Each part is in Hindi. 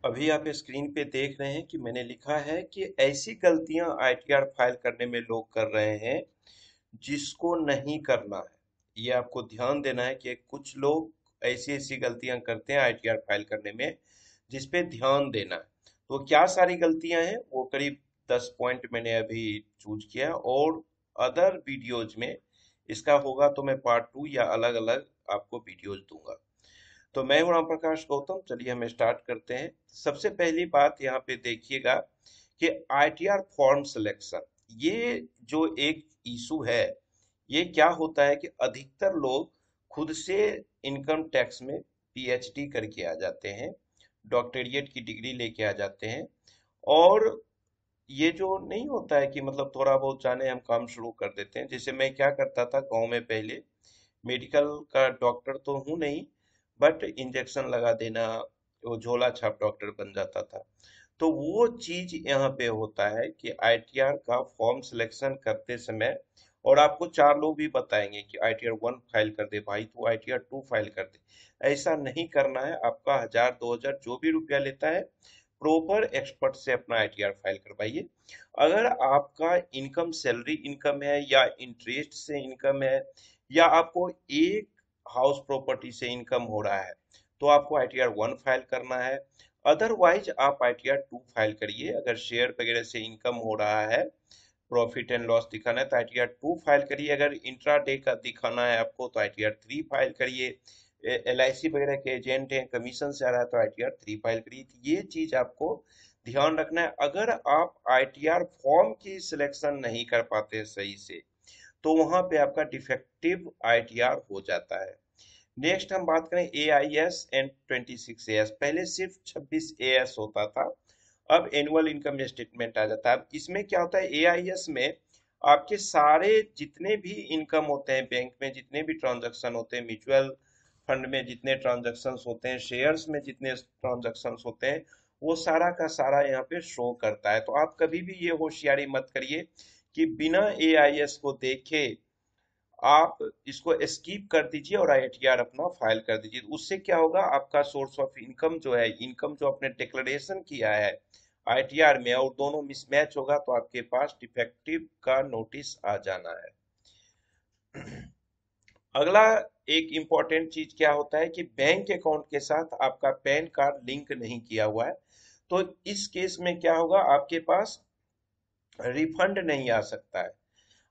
अभी आप स्क्रीन पे देख रहे हैं कि मैंने लिखा है कि ऐसी गलतियां आईटीआर फाइल करने में लोग कर रहे हैं जिसको नहीं करना है। ये आपको ध्यान देना है कि कुछ लोग ऐसी ऐसी गलतियां करते हैं आईटीआर फाइल करने में, जिस पे ध्यान देना है। तो क्या सारी गलतियां हैं, वो करीब 10 पॉइंट मैंने अभी चूज किया है, और अदर वीडियोज में इसका होगा तो मैं पार्ट 2 या अलग अलग आपको वीडियोज दूंगा। तो मैं हूं राम प्रकाश गौतम, चलिए हम स्टार्ट करते हैं। सबसे पहली बात यहाँ पे देखिएगा कि आईटीआर फॉर्म सिलेक्शन, ये जो एक इशू है, ये क्या होता है कि अधिकतर लोग खुद से इनकम टैक्स में पीएचडी करके आ जाते हैं, डॉक्टरेट की डिग्री लेके आ जाते हैं, और ये जो नहीं होता है कि मतलब थोड़ा बहुत जाने हम काम शुरू कर देते हैं। जैसे मैं क्या करता था गांव में पहले, मेडिकल का डॉक्टर तो हूँ नहीं, बट इंजेक्शन लगा देना, वो झोला छाप डॉक्टर बन जाता था। तो वो चीज यहाँ पे होता है कि आईटीआर का फॉर्म सिलेक्शन करते समय, और आपको चार लोग भी बताएंगे कि आईटीआर 1 फाइल कर दे भाई, तो आईटीआर 2 फाइल कर दे। ऐसा नहीं करना है। आपका 1000 2000 जो भी रुपया लेता है, प्रॉपर एक्सपर्ट से अपना आईटीआर फाइल करवाइए। अगर आपका इनकम सैलरी इनकम है, या इंटरेस्ट से इनकम है, या आपको एक हाउस प्रॉपर्टी से इनकम हो रहा है, तो आपको आईटीआर 1 फाइल करना है। अदरवाइज आप आईटीआर 2 फाइल करिए। अगर शेयर वगैरह से इनकम हो रहा है, प्रॉफिट एंड लॉस दिखाना है, तो आईटीआर 2 फाइल करिए। अगर इंट्राडे का दिखाना है आपको, तो आईटीआर 3 फाइल करिए। एलआईसी वगैरह के एजेंट हैं, कमीशन से आ रहा है, तो आईटीआर 3 फाइल करिए। तो ये चीज आपको ध्यान रखना है। अगर आप आईटीआर फॉर्म की सिलेक्शन नहीं कर पाते सही से, तो वहां पे आपका डिफेक्टिव आईटीआर हो जाता है। नेक्स्ट हम बात करें एआईएस एंड 26 एएस। पहले सिर्फ 26 एएस होता था, अब एनुअल इनकम स्टेटमेंट आ जाता है। अब इसमें क्या होता है, एआईएस में आपके सारे जितने भी इनकम होते हैं, बैंक में जितने भी ट्रांजैक्शन होते हैं, म्यूचुअल फंड में जितने ट्रांजैक्शंस होते हैं, शेयर्स में जितने ट्रांजैक्शंस होते हैं, वो सारा का सारा यहाँ पे शो करता है। तो आप कभी भी ये होशियारी मत करिए कि बिना एआईएस को देखे आप इसको स्किप कर दीजिए और आईटीआर अपना फाइल कर दीजिए। उससे क्या होगा, आपका सोर्स ऑफ इनकम जो है, इनकम जो आपने डिक्लेरेशन किया है आईटीआर में, और दोनों मिसमैच होगा, तो आपके पास डिफेक्टिव का नोटिस आ जाना है। अगला एक इम्पोर्टेंट चीज क्या होता है कि बैंक अकाउंट के साथ आपका पैन कार्ड लिंक नहीं किया हुआ है, तो इस केस में क्या होगा, आपके पास रिफंड नहीं आ सकता है।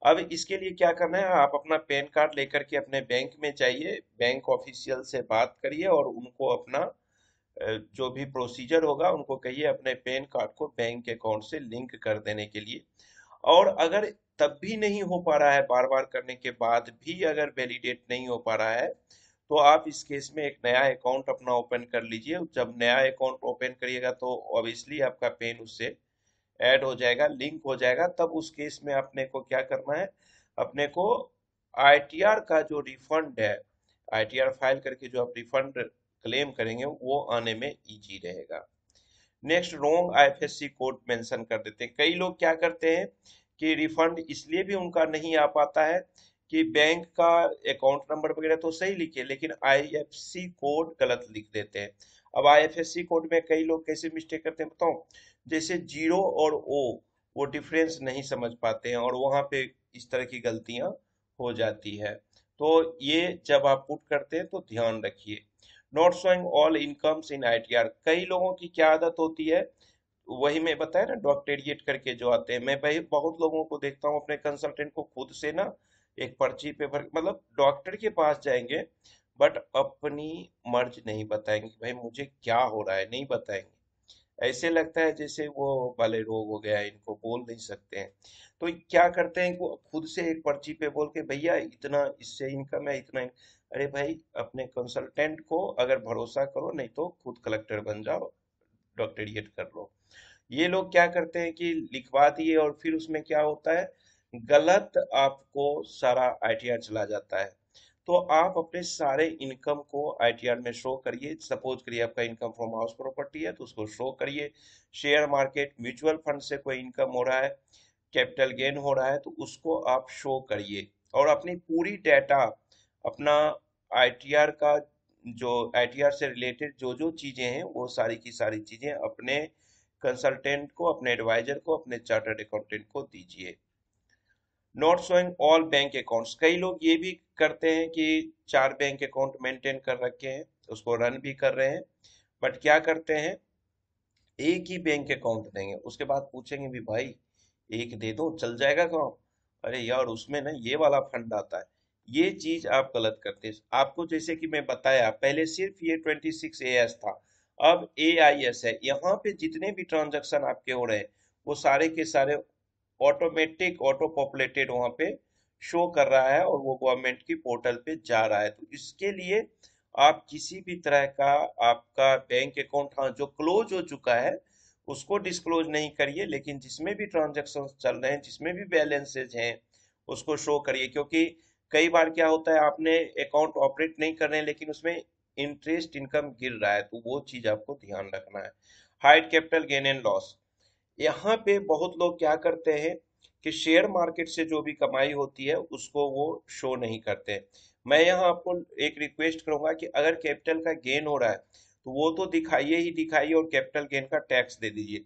अब इसके लिए क्या करना है, आप अपना पैन कार्ड लेकर के अपने बैंक में जाइए, बैंक ऑफिशियल से बात करिए, और उनको अपना जो भी प्रोसीजर होगा उनको कहिए अपने पैन कार्ड को बैंक अकाउंट से लिंक कर देने के लिए। और अगर तब भी नहीं हो पा रहा है, बार बार करने के बाद भी अगर वैलिडेट नहीं हो पा रहा है, तो आप इस केस में एक नया अकाउंट अपना ओपन कर लीजिए। जब नया अकाउंट ओपन करिएगा, तो ऑब्वियसली आपका पैन उससे ऐड हो जाएगा, लिंक हो जाएगा। तब उस केस में अपने को क्या करना है, अपने को आईटीआर का जो रिफंड है, आईटीआर फाइल करके जो आप रिफंड क्लेम करेंगे, वो आने में इजी रहेगा। Next, wrong IFSC code mention कर देते हैं। कई लोग क्या करते हैं कि रिफंड इसलिए भी उनका नहीं आ पाता है कि बैंक का अकाउंट नंबर वगैरह तो सही लिखे, लेकिन आईएफएससी कोड गलत लिख देते हैं। अब आईएफएससी कोड में कई लोग कैसे मिस्टेक करते हैं बताओ, जैसे जीरो और ओ, वो डिफरेंस नहीं समझ पाते हैं, और वहां पे इस तरह की गलतियां हो जाती है। तो ये जब आप पुट करते हैं तो ध्यान रखिए। Not showing all incomes in ITR, कई लोगों की क्या आदत होती है, वही मैं बताया ना, डॉक्टरेट करके जो आते हैं, मैं भाई बहुत लोगों को देखता हूँ अपने कंसल्टेंट को खुद से ना एक पर्ची पे भर, मतलब डॉक्टर के पास जाएंगे, बट अपनी मर्ज नहीं बताएंगे कि भाई मुझे क्या हो रहा है, नहीं बताएंगे। ऐसे लगता है जैसे वो वाले रोग हो गया है, इनको बोल नहीं सकते हैं। तो क्या करते हैं, वो खुद से एक पर्ची पे बोल के भैया इतना इससे इनकम है, इतना अरे भाई, अपने कंसल्टेंट को अगर भरोसा करो, नहीं तो खुद कलेक्टर बन जाओ, डॉक्टरेट कर लो। ये लोग क्या करते हैं कि लिखवा दिए, और फिर उसमें क्या होता है, गलत आपको सारा आईटीआर चला जाता है। तो आप अपने सारे इनकम को आईटीआर में शो करिए। सपोज करिए आपका इनकम फ्रॉम हाउस प्रॉपर्टी है, तो उसको शो करिए। शेयर मार्केट, म्यूचुअल फंड से कोई इनकम हो रहा है, कैपिटल गेन हो रहा है, तो उसको आप शो करिए। और अपनी पूरी डेटा, अपना आईटीआर का जो आईटीआर से रिलेटेड जो जो चीजें हैं वो सारी की सारी चीजें अपने कंसल्टेंट को, अपने एडवाइजर को, अपने चार्टर्ड अकाउंटेंट को दीजिए। Not showing all bank accounts, कई लोग ये भी करते हैं कि 4 बैंक अकाउंट मेंटेन कर रखे हैं, उसको रन भी कर रहे हैं, बट क्या करते हैं, एक ही बैंक अकाउंट देंगे, उसके बाद पूछेंगे भी भाई एक दे दो चल जाएगा काम, अरे यार उसमें ना ये वाला फंड आता है। ये चीज आप गलत करते हैं। आपको जैसे कि मैं बताया पहले सिर्फ ये 26 AS था, अब AIS है। यहाँ पे जितने भी ट्रांजैक्शन आपके हो रहे हैं वो सारे के सारे ऑटोमेटिक ऑटो पॉपुलेटेड वहां पे शो कर रहा है और वो गवर्नमेंट की पोर्टल पे जा रहा है। तो इसके लिए आप किसी भी तरह का आपका बैंक अकाउंट, हाँ जो क्लोज हो चुका है उसको डिस्क्लोज नहीं करिए, लेकिन जिसमें भी ट्रांजैक्शन चल रहे हैं, जिसमें भी बैलेंसेज हैं उसको शो करिए। क्योंकि कई बार क्या होता है, आपने अकाउंट ऑपरेट नहीं कर रहे हैं लेकिन उसमें इंटरेस्ट इनकम गिर रहा है, तो वो चीज आपको ध्यान रखना है। Hide capital gain and loss, यहाँ पे बहुत लोग क्या करते हैं कि शेयर मार्केट से जो भी कमाई होती है उसको वो शो नहीं करते। मैं यहाँ आपको एक रिक्वेस्ट करूंगा कि अगर कैपिटल का गेन हो रहा है तो वो तो दिखाइए ही दिखाइए और कैपिटल गेन का टैक्स दे दीजिए।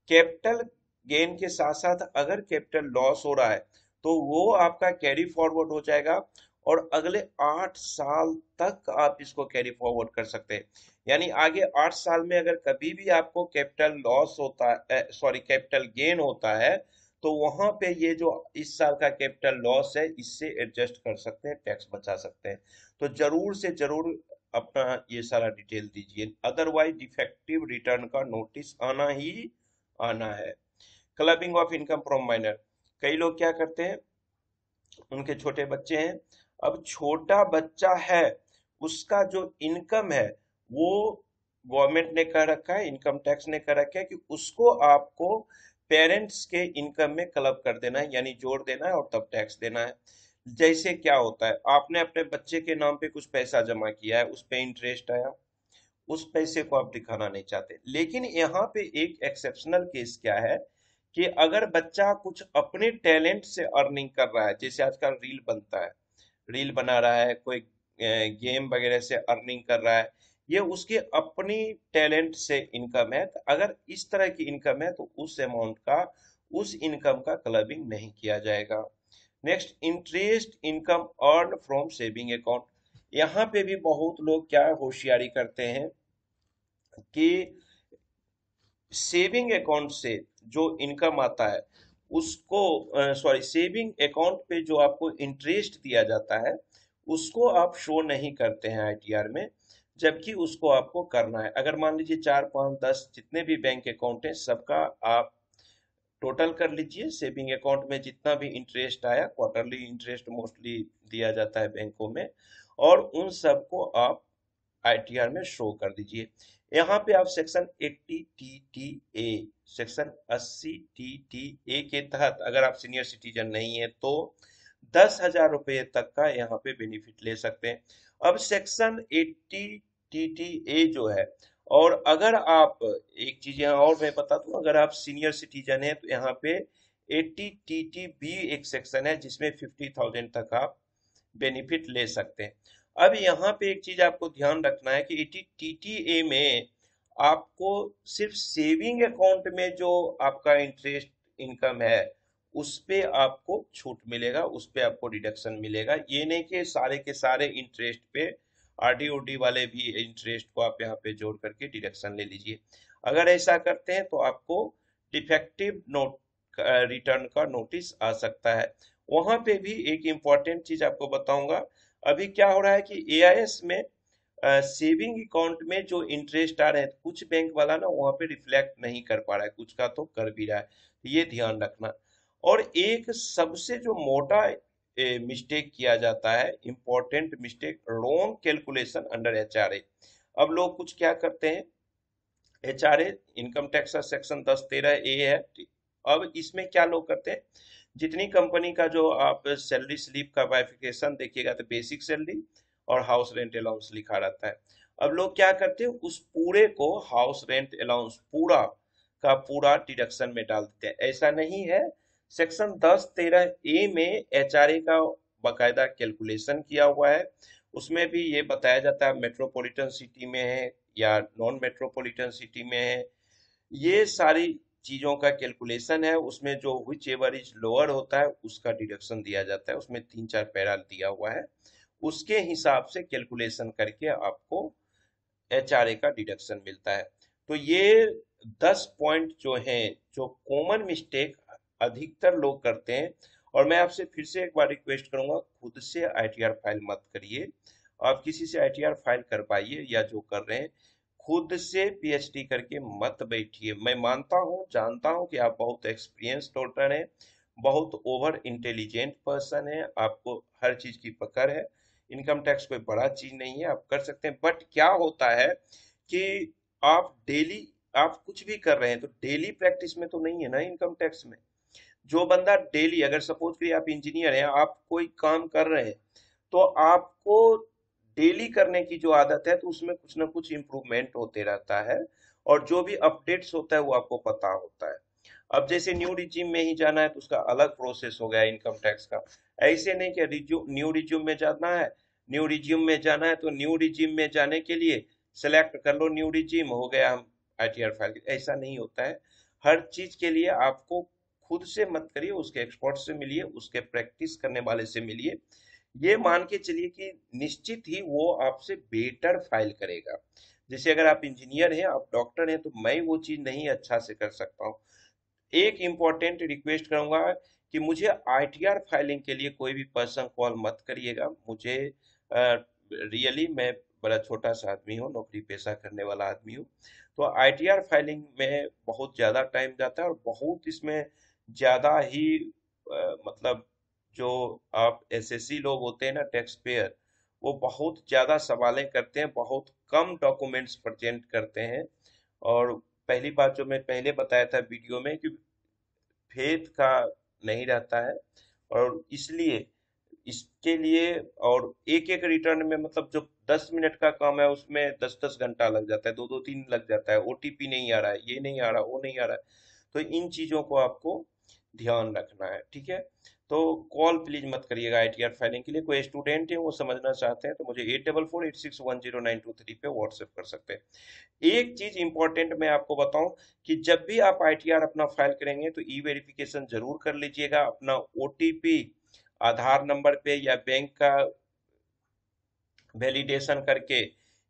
कैपिटल गेन के साथ साथ अगर कैपिटल लॉस हो रहा है तो वो आपका कैरी फॉरवर्ड हो जाएगा और अगले 8 साल तक आप इसको कैरी फॉरवर्ड कर सकते हैं। यानी आगे 8 साल में अगर कभी भी आपको कैपिटल लॉस होता है, सॉरी कैपिटल गेन होता है, तो वहां पे ये जो इस साल का कैपिटल लॉस है इससे एडजस्ट कर सकते हैं, टैक्स बचा सकते हैं। तो जरूर से जरूर अपना ये सारा डिटेल दीजिए, अदरवाइज डिफेक्टिव रिटर्न का नोटिस आना ही आना है। Clubbing of income from minor, कई लोग क्या करते हैं, उनके छोटे बच्चे हैं, अब छोटा बच्चा है उसका जो इनकम है वो गवर्नमेंट ने कह रखा है, इनकम टैक्स ने कह रखा है कि उसको आपको पेरेंट्स के इनकम में क्लब कर देना है, यानी जोड़ देना है और तब टैक्स देना है। जैसे क्या होता है, आपने अपने बच्चे के नाम पे कुछ पैसा जमा किया है, उस पे इंटरेस्ट आया, उस पैसे को आप दिखाना नहीं चाहते। लेकिन यहाँ पे एक एक्सेप्शनल केस क्या है कि अगर बच्चा कुछ अपने टैलेंट से अर्निंग कर रहा है, जैसे आजकल रील बनता है, रील बना रहा है, कोई गेम वगैरह से अर्निंग कर रहा है, ये उसके अपनी टैलेंट से इनकम है, तो अगर इस तरह की इनकम है तो उस अमाउंट का, उस इनकम का क्लबिंग नहीं किया जाएगा। Next, interest income earn from saving account, यहाँ पे भी बहुत लोग क्या होशियारी करते हैं कि सेविंग अकाउंट से जो इनकम आता है उसको, सॉरी सेविंग अकाउंट पे जो आपको इंटरेस्ट दिया जाता है उसको आप शो नहीं करते हैं आईटीआर में, जबकि उसको आपको करना है। अगर मान लीजिए 4 5 10 जितने भी बैंक अकाउंट है सबका आप टोटल कर लीजिए, सेविंग अकाउंट में जितना भी इंटरेस्ट आया, क्वार्टरली इंटरेस्ट मोस्टली दिया जाता है बैंकों में, और उन सबको आप आईटीआर में शो कर दीजिए। यहाँ पे आप सेक्शन 80 TTA, सेक्शन 80 TTA के तहत अगर आप सीनियर सिटीजन नहीं है तो 10,000 रुपये तक का यहाँ पे बेनिफिट ले सकते हैं। अब सेक्शन 80 TTA जो है, और अगर आप, एक चीज यहाँ और मैं बता दूं, अगर आप सीनियर सिटीजन हैं तो यहाँ पे 80 TTB एक सेक्शन है जिसमें 50,000 तक आप बेनिफिट ले सकते हैं। अब यहाँ पे एक चीज आपको ध्यान रखना है कि 80 TTA में आपको सिर्फ सेविंग अकाउंट में जो आपका इंटरेस्ट इनकम है उस पे आपको छूट मिलेगा, उस पे आपको डिडक्शन मिलेगा। ये नहीं कि सारे के सारे इंटरेस्ट पे, आरडी ओडी वाले भी इंटरेस्ट को आप यहाँ पे जोड़ करके डिडक्शन ले लीजिए। अगर ऐसा करते हैं तो आपको डिफेक्टिव नोट रिटर्न का नोटिस आ सकता है। वहां पे भी एक इम्पॉर्टेंट चीज आपको बताऊंगा, अभी क्या हो रहा है कि एआईएस में सेविंग अकाउंट में जो इंटरेस्ट आ रहे हैं कुछ बैंक वाला ना वहां पे रिफ्लेक्ट नहीं कर पा रहा है, कुछ का तो कर भी रहा है, तो ये ध्यान रखना। और एक सबसे जो मोटा मिस्टेक किया जाता है, important mistake, wrong calculation under HRA. अब लोग कुछ क्या करते हैं, एचआरए इनकम टैक्स का सेक्शन 10(13)A है। अब इसमें क्या लोग करते हैं, जितनी कंपनी का जो आप सैलरी स्लिप का बाइफिकेशन देखिएगा तो बेसिक सैलरी और हाउस रेंट अलाउंस लिखा रहता है। अब लोग क्या करते हैं, उस पूरे को हाउस रेंट अलाउंस पूरा का पूरा डिडक्शन में डाल देते हैं। ऐसा नहीं है, सेक्शन 10(13)A में एचआरए का बकायदा कैलकुलेशन किया हुआ है, उसमें भी ये बताया जाता है मेट्रोपॉलिटन सिटी में है या नॉन मेट्रोपॉलिटन सिटी में है। ये सारी चीजों का कैलकुलेशन है, उसमें जो विच एवर इज लोअर होता है उसका डिडक्शन दिया जाता है, उसमें 3-4 पैरा दिया हुआ है। उसके हिसाब से कैलकुलेशन करके आपको एचआरए का डिडक्शन मिलता है। तो ये 10 पॉइंट जो हैं, जो कॉमन मिस्टेक अधिकतर लोग करते हैं। और मैं आपसे फिर से एक बार रिक्वेस्ट करूंगा, खुद से आईटीआर फाइल मत करिए। आप किसी से आईटीआर फाइल करवाइए, या जो कर रहे हैं खुद से पीएचडी करके मत बैठिए। मैं मानता हूँ, जानता हूँ कि आप बहुत एक्सपीरियंस डॉक्टर हैं, बहुत ओवर इंटेलिजेंट पर्सन है, आपको हर चीज की पकड़ है। इनकम टैक्स कोई बड़ा चीज नहीं है, आप कर सकते हैं। बट क्या होता है कि आप डेली, आप कुछ भी कर रहे हैं तो डेली प्रैक्टिस में तो नहीं है ना इनकम टैक्स में। जो बंदा डेली, अगर सपोज करिए आप इंजीनियर हैं, आप कोई काम कर रहे हैं, तो आपको डेली करने की जो आदत है तो उसमें कुछ ना कुछ इम्प्रूवमेंट होते रहता है, और जो भी अपडेट्स होता है वो आपको पता होता है। अब जैसे न्यू रिज्यूम में ही जाना है तो उसका अलग प्रोसेस हो गया इनकम टैक्स का। ऐसे नहीं कि न्यू रिज्यूम में जाना है, न्यू रिज्यूम में जाना है तो न्यू रिज्यूम में जाने के लिए सेलेक्ट कर लो न्यू रिज्यूम, हो गया हम आईटीआर फाइल। ऐसा नहीं होता है। हर चीज के लिए आपको खुद से मत करिए, उसके एक्सपर्ट से मिलिए, उसके प्रैक्टिस करने वाले से मिलिए। ये मान के चलिए कि निश्चित ही वो आपसे बेटर फाइल करेगा। जैसे अगर आप इंजीनियर हैं, आप डॉक्टर हैं, तो मैं वो चीज नहीं अच्छा से कर सकता हूँ। एक इम्पोर्टेंट रिक्वेस्ट करूंगा कि मुझे आईटीआर फाइलिंग के लिए कोई भी पर्सन कॉल मत करिएगा। मुझे रियली मैं बड़ा छोटा सा आदमी हूँ, नौकरी पेशा करने वाला आदमी हूँ। तो आईटीआर फाइलिंग में बहुत ज्यादा टाइम जाता है, और बहुत इसमें ज्यादा ही मतलब जो आप एसएससी लोग होते हैं ना, टैक्स पेयर, वो बहुत ज्यादा सवालें करते हैं, बहुत कम डॉक्यूमेंट्स प्रेजेंट करते हैं। और पहली बात जो मैं पहले बताया था वीडियो में कि भेद का नहीं रहता है, और इसलिए इसके लिए, और एक एक रिटर्न में मतलब जो 10 मिनट का काम है उसमें 10-10 घंटा लग जाता है, 2-2 3 लग जाता है, ओटीपी नहीं आ रहा है, ये नहीं आ रहा, वो नहीं आ रहा है। तो इन चीजों को आपको ध्यान रखना है, ठीक है। तो कॉल प्लीज मत करिएगा आईटीआर फाइलिंग के लिए। कोई स्टूडेंट है वो समझना चाहते हैं तो मुझे 8448610923 पे व्हाट्सएप कर सकते हैं। एक चीज इंपॉर्टेंट मैं आपको बताऊं कि जब भी आप आईटीआर अपना फाइल करेंगे तो ई वेरिफिकेशन जरूर कर लीजिएगा, अपना ओटीपी आधार नंबर पे या बैंक का वैलिडेशन करके।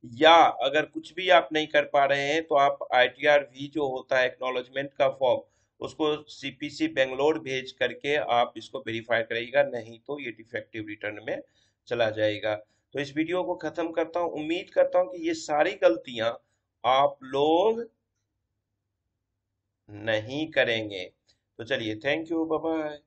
या अगर कुछ भी आप नहीं कर पा रहे हैं तो आप आईटीआर वी जो होता है एक्नॉलेजमेंट का फॉर्म, उसको सीपीसी बेंगलोर भेज करके आप इसको वेरीफाई करिएगा, नहीं तो ये डिफेक्टिव रिटर्न में चला जाएगा। तो इस वीडियो को खत्म करता हूं, उम्मीद करता हूं कि ये सारी गलतियां आप लोग नहीं करेंगे। तो चलिए, थैंक यू, बाय बाय।